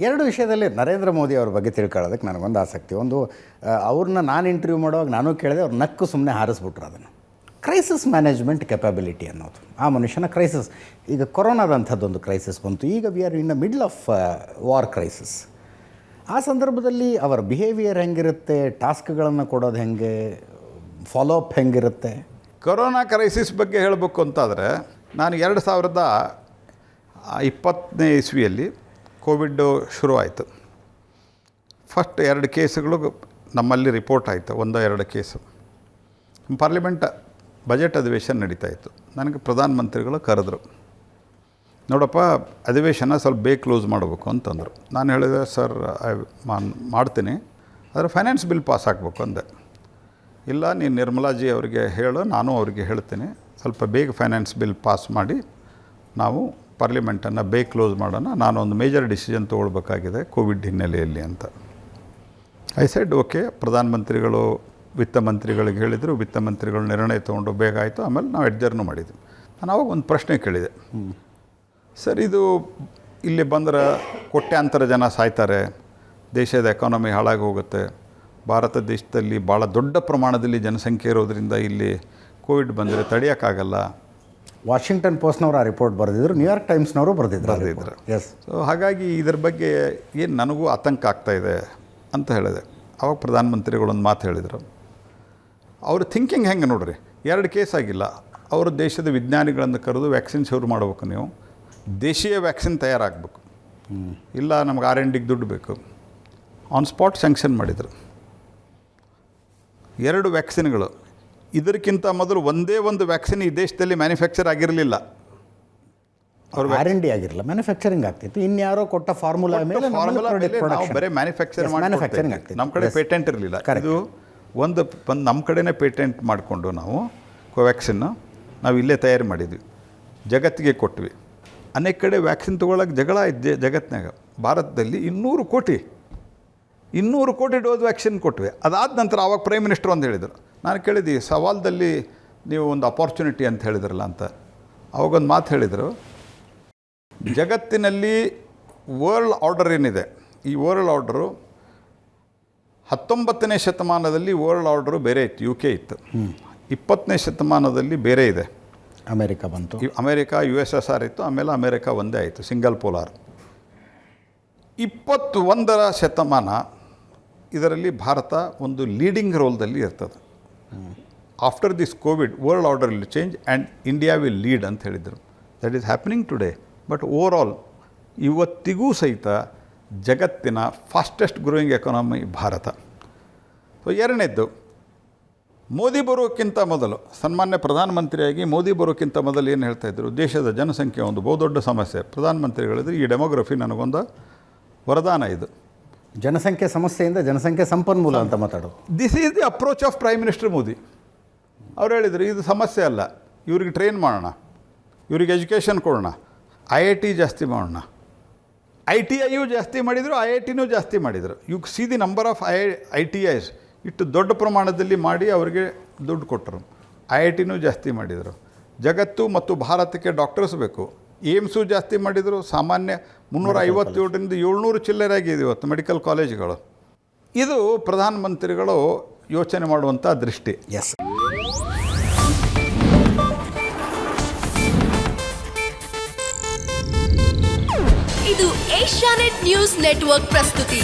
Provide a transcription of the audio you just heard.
ಎರಡು ವಿಷಯದಲ್ಲಿ ನರೇಂದ್ರ ಮೋದಿ ಅವ್ರ ಬಗ್ಗೆ ತಿಳ್ಕೊಳ್ಳೋದಕ್ಕೆ ನನಗೊಂದು ಆಸಕ್ತಿ. ಒಂದು, ಅವ್ರನ್ನ ನಾನು ಇಂಟರ್ವ್ಯೂ ಮಾಡುವಾಗ ನಾನು ಕೇಳಿದೆ, ಅವ್ರು ನಕ್ಕು ಸುಮ್ಮನೆ ಹಾರಿಸ್ಬಿಟ್ರು ಅದನ್ನು. ಕ್ರೈಸಿಸ್ ಮ್ಯಾನೇಜ್ಮೆಂಟ್ ಕೆಪಾಬಿಲಿಟಿ ಅನ್ನೋದು ಆ ಮನುಷ್ಯನ ಕ್ರೈಸಿಸ್. ಈಗ ಕೊರೋನಾದಂಥದ್ದೊಂದು ಕ್ರೈಸಿಸ್ ಬಂತು, ಈಗ we are in the middle of war crisis. ಆ ಸಂದರ್ಭದಲ್ಲಿ ಅವರ ಬಿಹೇವಿಯರ್ ಹೆಂಗಿರುತ್ತೆ, ಟಾಸ್ಕ್ಗಳನ್ನು ಕೊಡೋದು ಹೆಂಗೆ, ಫಾಲೋಅಪ್ ಹೆಂಗಿರುತ್ತೆ? ಕೊರೋನಾ ಕ್ರೈಸಿಸ್ ಬಗ್ಗೆ ಹೇಳಬೇಕು ಅಂತಾದರೆ, ನಾನು 2020 ಇಸ್ವಿಯಲ್ಲಿ ಕೋವಿಡ್ಡು ಶುರುವಾಯಿತು. ಫಸ್ಟ್ 2 ಕೇಸುಗಳು ನಮ್ಮಲ್ಲಿ ರಿಪೋರ್ಟ್ ಆಯಿತು, 1-2 ಕೇಸು. ಪಾರ್ಲಿಮೆಂಟ್ ಬಜೆಟ್ ಅಧಿವೇಶನ ನಡೀತಾಯಿತ್ತು. ನನಗೆ ಪ್ರಧಾನಮಂತ್ರಿಗಳು ಕರೆದ್ರು, ನೋಡಪ್ಪ ಅಧಿವೇಶನ ಸ್ವಲ್ಪ ಬೇಗ ಕ್ಲೋಸ್ ಮಾಡಬೇಕು ಅಂತಂದರು. ನಾನು ಹೇಳಿದೆ, ಸರ್ ಮಾಡ್ತೀನಿ, ಆದರೆ ಫೈನಾನ್ಸ್ ಬಿಲ್ ಪಾಸ್ ಆಗಬೇಕು ಅಂದೆ. ಇಲ್ಲ, ನೀನು ನಿರ್ಮಲಾಜಿ ಅವರಿಗೆ ಹೇಳು, ನಾನು ಅವರಿಗೆ ಹೇಳ್ತೀನಿ, ಸ್ವಲ್ಪ ಬೇಗ ಫೈನಾನ್ಸ್ ಬಿಲ್ ಪಾಸ್ ಮಾಡಿ ನಾವು ಪಾರ್ಲಿಮೆಂಟನ್ನು ಬೇಗ ಕ್ಲೋಸ್ ಮಾಡೋಣ, ನಾನೊಂದು ಮೇಜರ್ ಡಿಸಿಷನ್ ತೊಗೊಳ್ಬೇಕಾಗಿದೆ ಕೋವಿಡ್ ಹಿನ್ನೆಲೆಯಲ್ಲಿ ಅಂತ. I said okay. ಪ್ರಧಾನಮಂತ್ರಿಗಳು ವಿತ್ತ ಮಂತ್ರಿಗಳಿಗೆ ಹೇಳಿದರು, ವಿತ್ತ ಮಂತ್ರಿಗಳು ನಿರ್ಣಯ ತೊಗೊಂಡು ಬೇಗ ಆಯಿತು. ಆಮೇಲೆ ನಾವು ಅಡ್ಜರ್ನು ಮಾಡಿದ್ವಿ. ನಾನು ಆವಾಗ ಒಂದು ಪ್ರಶ್ನೆ ಕೇಳಿದೆ, ಸರ್ ಇದು ಇಲ್ಲಿ ಬಂದರೆ ಕೋಟ್ಯಾಂತರ ಜನ ಸಾಯ್ತಾರೆ, ದೇಶದ ಎಕಾನಮಿ ಹಾಳಾಗಿ ಹೋಗುತ್ತೆ, ಭಾರತ ದೇಶದಲ್ಲಿ ಭಾಳ ದೊಡ್ಡ ಪ್ರಮಾಣದಲ್ಲಿ ಜನಸಂಖ್ಯೆ ಇರೋದರಿಂದ ಇಲ್ಲಿ ಕೋವಿಡ್ ಬಂದರೆ ತಡೆಯೋಕ್ಕಾಗಲ್ಲ. ವಾಷಿಂಗ್ಟನ್ ಪೋಸ್ಟ್ನವರು ಆ ರಿಪೋರ್ಟ್ ಬರೆದಿದ್ರು, ನ್ಯೂಯಾರ್ಕ್ ಟೈಮ್ಸ್ನವರು ಬರೆದಿದ್ರು. ಎಸ್. ಸೊ ಹಾಗಾಗಿ ಇದ್ರ ಬಗ್ಗೆ ಏನು ನನಗೂ ಆತಂಕ ಆಗ್ತಾಯಿದೆ ಅಂತ ಹೇಳಿದೆ. ಆವಾಗ ಪ್ರಧಾನಮಂತ್ರಿಗಳೊಂದು ಮಾತು ಹೇಳಿದರು. ಅವ್ರ ಥಿಂಕಿಂಗ್ ಹೆಂಗೆ ನೋಡ್ರಿ, 2 ಕೇಸ್ ಆಗಿಲ್ಲ, ಅವರು ದೇಶದ ವಿಜ್ಞಾನಿಗಳನ್ನು ಕರೆದು ವ್ಯಾಕ್ಸಿನ್ ಶುರು ಮಾಡಬೇಕು, ನೀವು ದೇಶೀಯ ವ್ಯಾಕ್ಸಿನ್ ತಯಾರಾಗಬೇಕು, ಇಲ್ಲ ನಮ್ಗೆ R&Dಗೆ ದುಡ್ಡು ಬೇಕು. ಆನ್ ಸ್ಪಾಟ್ ಸ್ಯಾಂಕ್ಷನ್ ಮಾಡಿದರು 2 ವ್ಯಾಕ್ಸಿನ್ಗಳು. ಇದಕ್ಕಿಂತ ಮೊದಲು ಒಂದೇ ಒಂದು ವ್ಯಾಕ್ಸಿನ್ ಈ ದೇಶದಲ್ಲಿ ಮ್ಯಾನುಫ್ಯಾಕ್ಚರ್ ಆಗಿರಲಿಲ್ಲ. ಅವ್ರು R&D ಆಗಿರಲಿಲ್ಲ, ಮ್ಯಾನುಫ್ಯಾಕ್ಚರಿಂಗ್ ಆಗ್ತಿತ್ತು. ಇನ್ಯಾರೋ ಕೊಟ್ಟ ಫಾರ್ಮುಲಾ ಮೇಲೆ ನಾವು ಬರೀ ಮ್ಯಾನುಫ್ಯಾಕ್ಚರಿಂಗ್ ಆಗ್ತಿತ್ತು. ನಮ್ಮ ಕಡೆ ಪೇಟೆಂಟ್ ಇರಲಿಲ್ಲ. ಇದು ಒಂದು ನಮ್ಮ ಕಡೆನೇ ಪೇಟೆಂಟ್ ಮಾಡಿಕೊಂಡು ನಾವು ಕೋವ್ಯಾಕ್ಸಿನ್ನು ನಾವು ಇಲ್ಲೇ ತಯಾರು ಮಾಡಿದ್ವಿ, ಜಗತ್ತಿಗೆ ಕೊಟ್ವಿ. ಅನೇಕ ಕಡೆ ವ್ಯಾಕ್ಸಿನ್ ತೊಗೊಳಕ್ಕೆ ಜಗಳ ಇದ್ದೆ ಜಗತ್ತಿನಾಗ. ಭಾರತದಲ್ಲಿ 200 ಕೋಟಿ ಡೋಸ್ ವ್ಯಾಕ್ಸಿನ್ ಕೊಟ್ವಿ. ಅದಾದ ನಂತರ ಆವಾಗ ಪ್ರೈಮ್ ಮಿನಿಸ್ಟರ್ ಅಂತ ಹೇಳಿದರು. ನಾನು ಕೇಳಿದ್ದೆ, ಸವಾಲ್ದಲ್ಲಿ ನೀವು ಒಂದು ಅಪಾರ್ಚುನಿಟಿ ಅಂತ ಹೇಳಿದ್ರಲ್ಲ ಅಂತ. ಅವಾಗೊಂದು ಮಾತು ಹೇಳಿದರು, ಜಗತ್ತಿನಲ್ಲಿ ವರ್ಲ್ಡ್ ಆರ್ಡರ್ ಏನಿದೆ, ಈ ವರ್ಲ್ಡ್ ಆರ್ಡರು 19ನೇ ಶತಮಾನದಲ್ಲಿ ವರ್ಲ್ಡ್ ಆರ್ಡರು ಬೇರೆ ಇತ್ತು, UK ಇತ್ತು. 20ನೇ ಶತಮಾನದಲ್ಲಿ ಬೇರೆ ಇದೆ, ಅಮೇರಿಕಾ ಬಂತು. ಅಮೇರಿಕಾ USSR ಇತ್ತು, ಆಮೇಲೆ ಅಮೇರಿಕಾ ಒಂದೇ ಆಯಿತು, ಸಿಂಗಲ್ ಪೋಲಾರ್. 21ರ ಶತಮಾನ ಇದರಲ್ಲಿ ಭಾರತ ಒಂದು ಲೀಡಿಂಗ್ ರೋಲ್ದಲ್ಲಿ ಇರ್ತದೆ. After this Covid world order will change and India will lead ಅಂತ ಹೇಳಿದರು. That is happening today. But overall ಇವತ್ತಿಗೂ ಸಹಿತ ಜಗತ್ತಿನ fastest growing economy Bharat. So ಎರಡನೇದ್ದು, ಮೋದಿ ಬರೋಕ್ಕಿಂತ ಮೊದಲು, ಸನ್ಮಾನ್ಯ ಪ್ರಧಾನಮಂತ್ರಿಯಾಗಿ ಮೋದಿ ಬರೋಕ್ಕಿಂತ ಮೊದಲು ಏನು ಹೇಳ್ತಾಯಿದ್ರು, ದೇಶದ ಜನಸಂಖ್ಯೆ ಒಂದು ಬಹುದೊಡ್ಡ ಸಮಸ್ಯೆ. ಪ್ರಧಾನಮಂತ್ರಿಗಳಿದ್ರು, ಈ ಡೆಮೋಗ್ರಫಿ ನನಗೊಂದು ವರದಾನ, ಇದು ಜನಸಂಖ್ಯೆ ಸಮಸ್ಯೆಯಿಂದ ಜನಸಂಖ್ಯೆ ಸಂಪನ್ಮೂಲ ಅಂತ ಮಾತಾಡೋದು. This is the approach of prime minister Modi. ಅವ್ರು ಹೇಳಿದರು, ಇದು ಸಮಸ್ಯೆ ಅಲ್ಲ, ಇವ್ರಿಗೆ ಟ್ರೈನ್ ಮಾಡೋಣ, ಇವ್ರಿಗೆ ಎಜುಕೇಷನ್ ಕೊಡೋಣ, IIT ಜಾಸ್ತಿ ಮಾಡೋಣ. ITIಯೂ ಜಾಸ್ತಿ ಮಾಡಿದರು, IITನೂ ಜಾಸ್ತಿ ಮಾಡಿದರು. U see the number of ITIs ಇಷ್ಟು ದೊಡ್ಡ ಪ್ರಮಾಣದಲ್ಲಿ ಮಾಡಿ ಅವರಿಗೆ ದುಡ್ಡು ಕೊಟ್ಟರು. IITನೂ ಜಾಸ್ತಿ ಮಾಡಿದರು. ಜಗತ್ತು ಮತ್ತು ಭಾರತಕ್ಕೆ ಡಾಕ್ಟರ್ಸ್ ಬೇಕು, ಏಮ್ಸು ಜಾಸ್ತಿ ಮಾಡಿದರು. ಸಾಮಾನ್ಯ 357ರಿಂದ 700 ಚಿಲ್ಲರೆ ಆಗಿದೆ ಇವತ್ತು ಮೆಡಿಕಲ್ ಕಾಲೇಜುಗಳು. ಇದು ಪ್ರಧಾನಮಂತ್ರಿಗಳು ಯೋಚನೆ ಮಾಡುವಂಥ ದೃಷ್ಟಿ. ಎಸ್. ಇದು ಏಷ್ಯಾನೆಟ್ ನ್ಯೂಸ್ ನೆಟ್ವರ್ಕ್ ಪ್ರಸ್ತುತಿ.